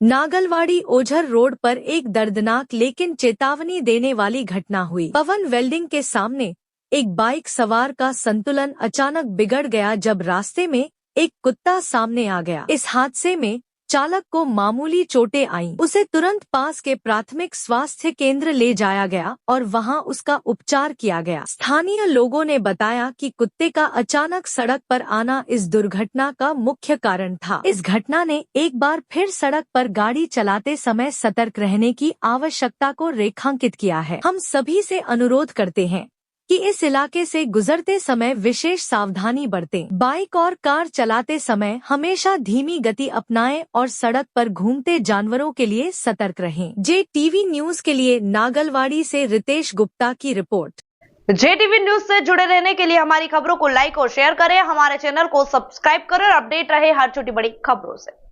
Nagalwadi Ozar road पर एक दर्दनाक लेकिन चेतावनी देने वाली घटना हुई। पवन वेल्डिंग के सामने एक बाइक सवार का संतुलन अचानक बिगड़ गया जब रास्ते में एक कुत्ता सामने आ गया। इस हादसे में चालक को मामूली चोटें आईं। उसे तुरंत पास के प्राथमिक स्वास्थ्य केंद्र ले जाया गया और वहां उसका उपचार किया गया। स्थानीय लोगों ने बताया कि कुत्ते का अचानक सड़क पर आना इस दुर्घटना का मुख्य कारण था। इस घटना ने एक बार फिर सड़क पर गाड़ी चलाते समय सतर्क रहने की आवश्यकता को रेखांकित किया है। हम सभी से अनुरोध करते हैं कि इस इलाके से गुजरते समय विशेष सावधानी बरतें। बाइक और कार चलाते समय हमेशा धीमी गति अपनाएं और सड़क पर घूमते जानवरों के लिए सतर्क रहें। JTV न्यूज के लिए नागलवाड़ी से रितेश गुप्ता की रिपोर्ट। JTV न्यूज से जुड़े रहने के लिए हमारी खबरों को लाइक और शेयर करें, हमारे चैनल को सब्सक्राइब करें और अपडेट रहे हर छोटी बड़ी खबरों से।